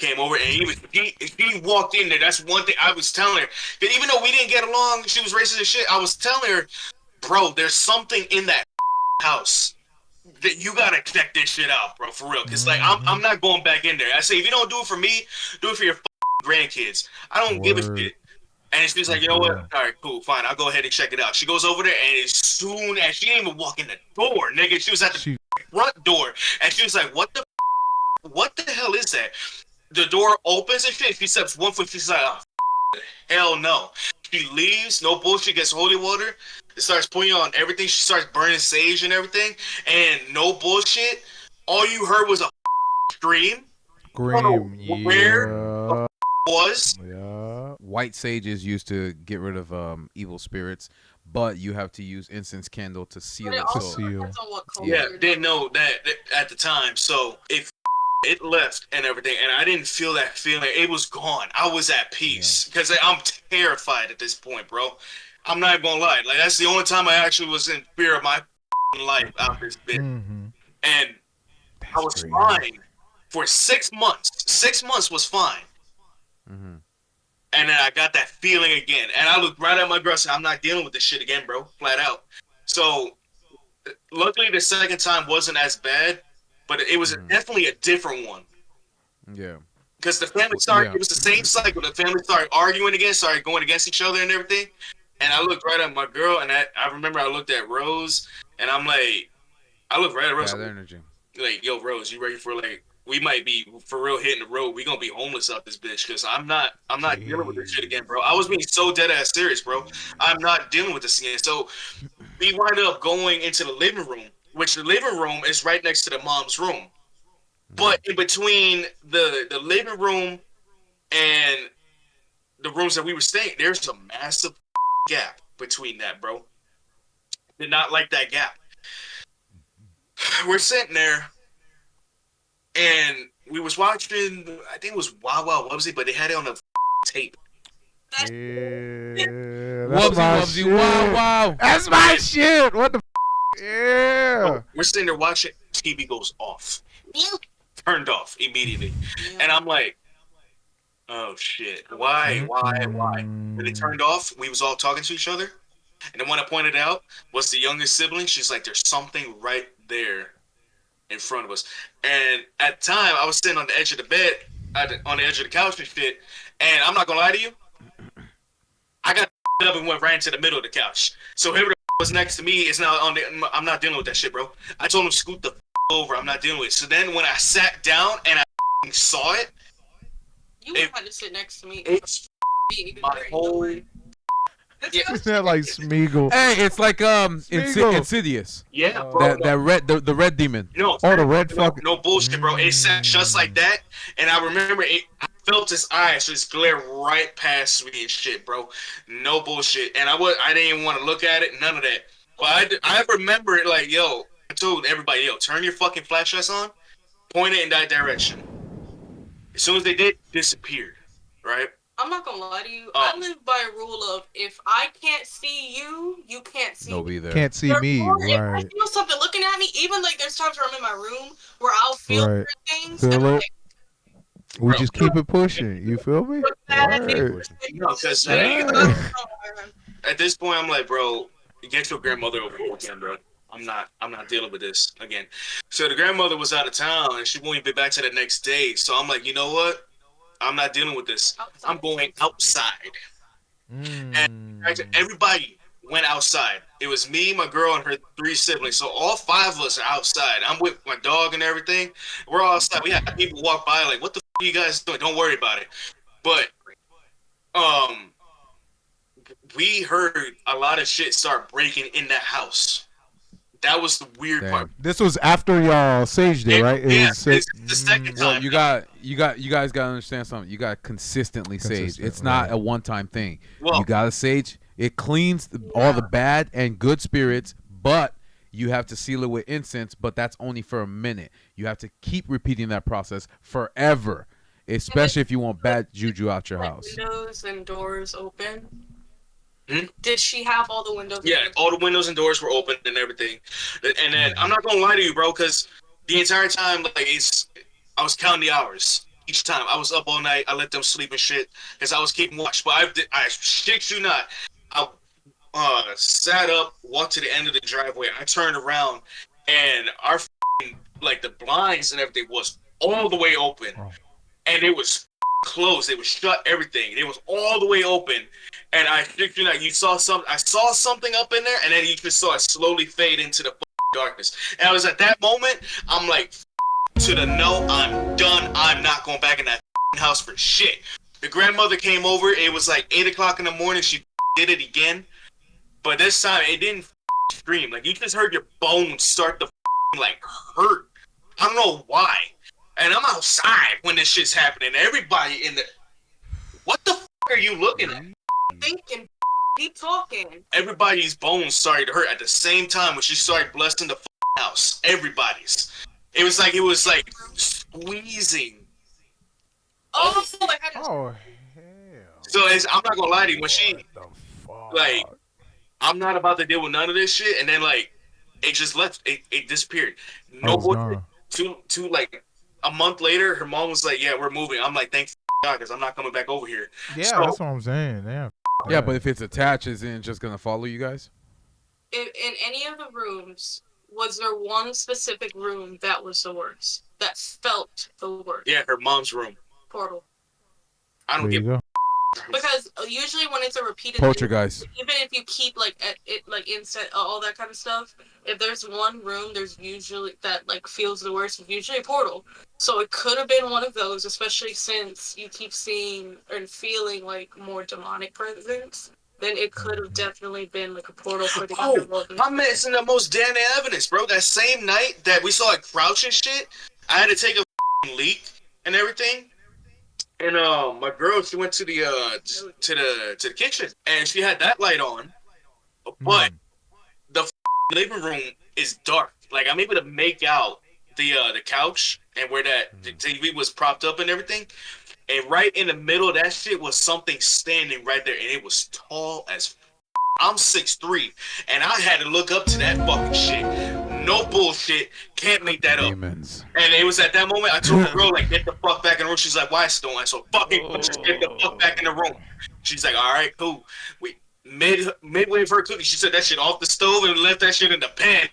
came over, and he walked in there. That's one thing I was telling her. That even though we didn't get along, she was racist as shit. I was telling her, bro, there's something in that house that you gotta check this shit out, bro, for real. Cause like I'm not going back in there. I say if you don't do it for me, do it for your grandkids. I don't give a shit. And she's like, you know what? All right, cool, fine. I'll go ahead and check it out. She goes over there, and as soon as she didn't even walk in the door, nigga, she was at the front door, and she was like, what the hell is that? The door opens and shit. She steps 1 foot. She's like, oh, hell no. She leaves. No bullshit. Gets holy water. It starts putting on everything. She starts burning sage and everything. And no bullshit. All you heard was a scream. Scream. Where was? Yeah. White sage is used to get rid of evil spirits, but you have to use incense candle to seal it. Yeah, didn't know that at the time. So it left and everything, and I didn't feel that feeling. It was gone. I was at peace because I'm terrified at this point, bro. I'm not even gonna lie. Like that's the only time I actually was in fear of my life out this bitch. And I was fine for 6 months. 6 months was fine. And then I got that feeling again. And I looked right at my girl and said, I'm not dealing with this shit again, bro. Flat out. So, luckily the second time wasn't as bad, but it was definitely a different one. Yeah. Because the family started, it was the same cycle. The family started arguing again, started going against each other and everything. And I looked right at my girl, and I remember I looked at Rose, and I'm like, I looked right at Rose. Bad energy. Like, yo, Rose, you ready for like, we might be for real hitting the road. We gonna be homeless out this bitch because I'm not dealing with this shit again, bro. I was being so dead ass serious, bro. I'm not dealing with this again. So we wind up going into the living room, which the living room is right next to the mom's room. But in between the living room and the rooms that we were staying, there's a massive gap between that, bro. Did not like that gap. We're sitting there. And we was watching, I think it was Wow Wow Wubsy, but they had it on a tape. Wubsy, wow, wow. That's my shit. What the yeah. So we're sitting there watching, TV goes off. Turned off immediately. And I'm like, oh shit. Why? When it turned off, we was all talking to each other. And the one I pointed out was the youngest sibling. She's like, there's something right there in front of us. And at the time, I was sitting on the edge of the bed, on the edge of the couch and shit. And I'm not gonna lie to you, I got up and went right into the middle of the couch. So whoever was next to me is now on the. I'm not dealing with that shit, bro. I told him scoot the over. I'm not dealing with it. So then when I sat down and I saw it, you would have to sit next to me. It's my whole. Isn't that like Smeagol? Hey, it's like Insidious. Yeah, bro. The red demon. No, the red fucking. No bullshit, bro. It sat just like that, and I remember it. I felt his eyes just glare right past me and shit, bro. No bullshit, and I didn't even want to look at it. None of that. But I remember it like, yo. I told everybody, yo, turn your fucking flashlights on, point it in that direction. As soon as they did, disappeared. Right. I'm not gonna lie to you. I live by a rule of if I can't see you, you can't see me. There. Can't see me, If I right? feel something looking at me, even like there's times where I'm in my room where I'll feel certain things. Feel and I'm it. We just keep it pushing. You feel me? Word. No, because at this point, I'm like, bro, get your grandmother over here again, bro. I'm not dealing with this again. So the grandmother was out of town, and she won't be back to the next day. So I'm like, you know what? I'm not dealing with this. I'm going outside. And everybody went outside. It was me, my girl, and her 3 siblings. So all 5 of us are outside. I'm with my dog and everything. We're all outside. We had people walk by like, what the f are you guys doing? Don't worry about it. But we heard a lot of shit start breaking in that house. That was the weird part. This was after y'all saged it, right? It's the second time. You guys gotta understand something. You gotta consistently sage. It's not a one-time thing. Well, you gotta sage. It cleans all the bad and good spirits, but you have to seal it with incense. But that's only for a minute. You have to keep repeating that process forever, especially if you want bad juju out your house. Windows and doors open. Did she have all the windows? Yeah, all the windows and doors were open and everything. And then I'm not gonna lie to you, bro, because the entire time, like, I was counting the hours. each time. I was up all night. I let them sleep and shit because I was keeping watch. But I shit you not. I sat up, walked to the end of the driveway. I turned around, and our like the blinds and everything was all the way open, and it was closed. It was shut. Everything. It was all the way open, and I shit you not. You saw some. I saw something up in there, and then you just saw it slowly fade into the darkness. And I was at that moment. I'm like, to the no. I'm done. I'm not going back in that house for shit. The grandmother came over. It was like 8 o'clock in the morning. She did it again. But this time, it didn't scream. Like, you just heard your bones start to like hurt. I don't know why. And I'm outside when this shit's happening. Everybody in the... What the are you looking at? Thinking, keep talking. Everybody's bones started to hurt at the same time when she started blessing the house. Everybody's. It was like squeezing. Oh, I had Oh hell. So I'm not gonna lie to you. When she... What the fuck? Like... I'm not about to deal with none of this shit, and then like it just left. It disappeared. No bullshit. Two like a month later, her mom was like, "Yeah, we're moving." I'm like, "Thank God," because I'm not coming back over here. Yeah, so, that's what I'm saying. Yeah. Yeah, but if it's attached, isn't it just gonna follow you guys? in any of the rooms, was there one specific room that was the worst? That felt the worst? Yeah, her mom's room. Portal. I don't give. Because usually when it's a repeated Poltergeist. even if you keep like it like instant all that kind of stuff, if there's one room there's usually that like feels the worst, it's usually a portal. So it could have been one of those, especially since you keep seeing and feeling like more demonic presence. Then it could have definitely been like a portal for the underworld. I'm missing the most damn evidence, bro. That same night that we saw like crouch and shit, I had to take a leak and everything. And my girl, she went to the kitchen, and she had that light on, but the living room is dark. Like, I'm able to make out the couch and where that the TV was propped up and everything. And right in the middle of that shit was something standing right there, and it was tall as. I'm 6'3", and I had to look up to that fucking shit. No bullshit. Can't make that up. Demons. And it was at that moment I told the girl, like, get the fuck back in the room. She's like, why, Stone? I said, fucking just get the fuck back in the room. She's like, all right, cool. We midway of her cooking, she said that shit off the stove and left that shit in the pan.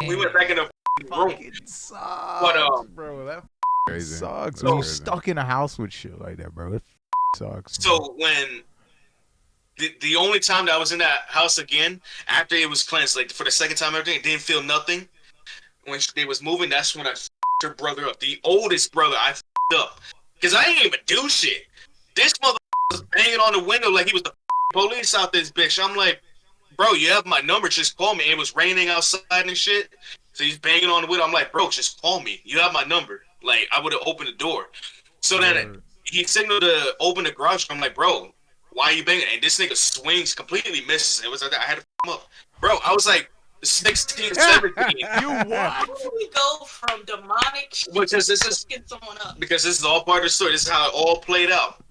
We went back in the room. Sucks, But bro, that Crazy. sucks. So When you stuck in a house with shit like that, bro. It sucks. so when the only time that I was in that house again after it was cleansed, like for the second time, everything, it didn't feel nothing. When they was moving, that's when I her brother up. The oldest brother I up because I didn't even do shit. This mother was banging on the window like he was the police out this bitch. I'm like, bro, you have my number, just call me. It was raining outside and shit, so he's banging on the window. I'm like, bro, just call me. You have my number. Like, I would have opened the door. So then he signaled to open the garage. I'm like, bro, why are you banging? And this nigga swings, completely misses. It was like that. I had to him up. Bro, I was like 16, 17. You what? How do we go from demonic shit Because this is to someone up? because this is all part of the story. This is how it all played out.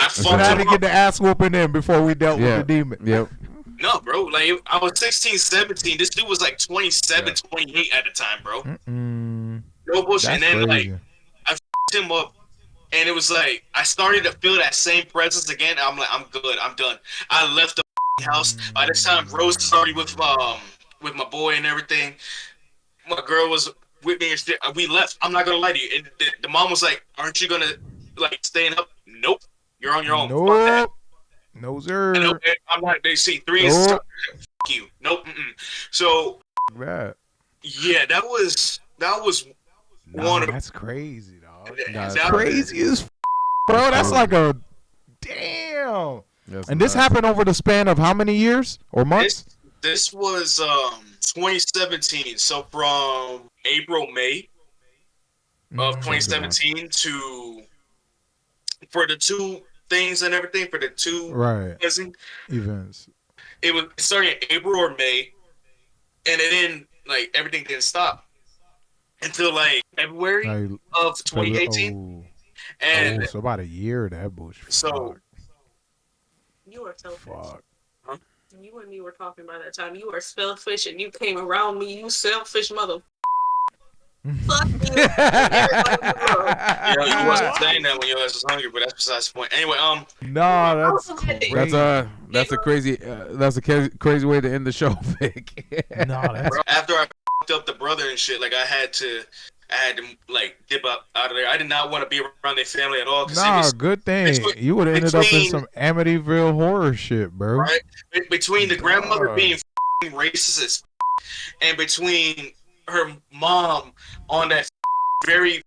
I So how fucked to him get up. the ass whooping in before we dealt with the demon. Yep. No, bro. Like, I was 16, 17. This dude was like 27, 28 at the time, bro. No bullshit. And That's then, crazy. like, I fucked him up. And it was like, I started to feel that same presence again. I'm like, I'm good. I'm done. I left the house. By this time, Rose was already with my boy and everything. My girl was with me and shit. We left. I'm not going to lie to you. And the mom was like, aren't you going to, like, stay up? Nope. You're on your own. Fuck that. Nope. No, sir. And I'm like, they see three is Nope. fuck you. Nope. So, Right. yeah, that was one of That's crazy, dog. Nah, that- Crazy as bro. That's like a damn. That's And this nuts. happened over the span of how many years or months? This was 2017. So from April, May of 2017 to for the two things and everything for the two Right. events. Events. It was starting in April or May, and it didn't like everything didn't stop until like February Like, of 2018. And so about a year that bullshit. so You are selfish. Fuck. You and me were talking by that time. You are selfish, and you came around me. You selfish mother. Fuck you. Everybody in the world. You wasn't saying that when your ass was hungry, but that's besides the point. Anyway, Nah, that's Okay. crazy. That's a crazy way to end the show, Vic. Nah, that's bro, after I fucked up the brother and shit, like I had to like dip out of there. I did not want to be around their family at all. Cause it was good thing. between- You would have ended up in between- some Amityville horror shit, bro. right between the grandmother God. being racist as and between her mom on that very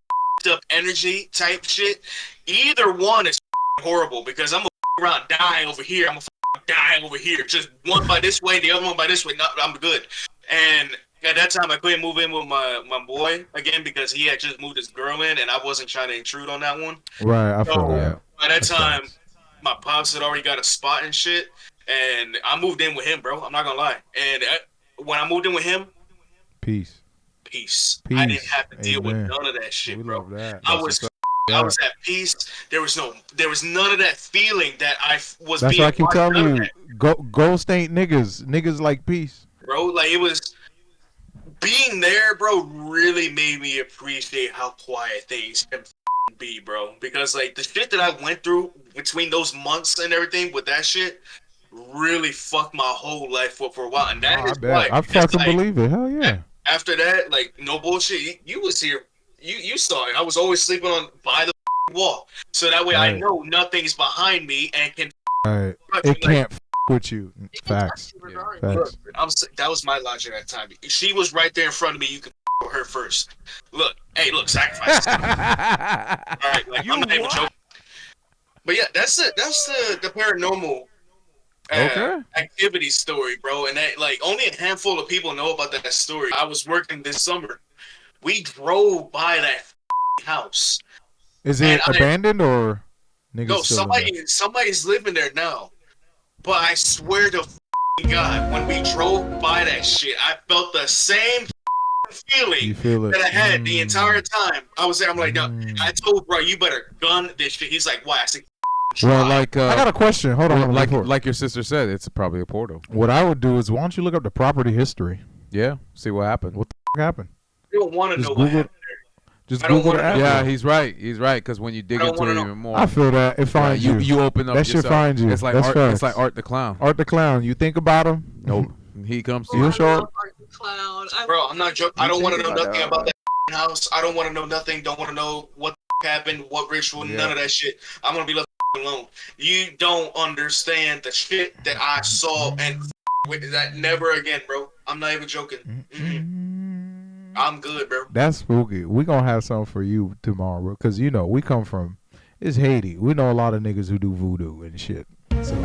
up energy type shit. Either one is horrible because I'm gonna around die over here. I'm gonna die over here. Just one by this way, the other one by this way. Not, I'm good. And at that time, I couldn't move in with my boy again because he had just moved his girl in, and I wasn't trying to intrude on that one. Right, I feel So that. by that That's time, facts. my pops had already got a spot and shit, and I moved in with him, bro. I'm not gonna lie. And when I moved in with him, Peace. peace. I didn't Peace. have to deal with Amen. none of that shit, We bro. love that. I was at peace. There was none of that feeling that I was. That's being why I keep watched. telling None of you, that, ghost ain't niggas. Niggas like peace. bro. Like it was being there, bro. Really made me appreciate how quiet things can be, bro. Because like the shit that I went through between those months and everything with that shit really fucked my whole life up for a while, and that I is bet. why. I Because, fucking like, believe it. Hell yeah. after that, like no bullshit. You was here. You saw it. I was always sleeping on by the wall, so that way I Right. know nothing's behind me and can. Right. touch It me. can't with you. It can touch Facts. you regardless. Facts. That was my logic at the time. She was right there in front of me. You could with her first. Look, sacrifice. All right, like I'm not even joking. But yeah, that's the paranormal Okay. activity story, bro. And that like only a handful of people know about that story. I was working this summer. We drove by that house. Is And it abandoned or niggas No, still in there? somebody's living there now. But I swear to God, when we drove by that shit, I felt the same feeling You feel it? that I had the entire time. I was there. I'm like, no. Mm. I told bro, you better gun this shit. He's like, why? I said, Well, try. like I got a question. Hold on. like your sister said, it's probably a portal. What I would do is, why don't you look up the property history? Yeah, see what happened. What the happened? You don't want to Just know what Google- happened. Just I don't Google the wanna know. address. Yeah, he's right. He's right because when you dig I don't into it wanna know. even more, I feel that it finds you. you open up. That shit yourself. finds you. It's like That's Art. facts. It's like Art the Clown. Art the Clown. You think about him? Nope. He comes to You you. sure? I love Art the Clown. Bro, I'm not joking. I don't want to know think nothing about about that house. I don't want to know nothing. Don't want to know what happened, what ritual, Yeah. none of that shit. I'm gonna be left alone. You don't understand the shit that I saw and with that. Never again, bro. I'm not even joking. I'm good, bro. That's spooky. We gonna have something for you tomorrow, bro. Cause you know we come from, it's Haiti. We know a lot of niggas who do voodoo and shit. So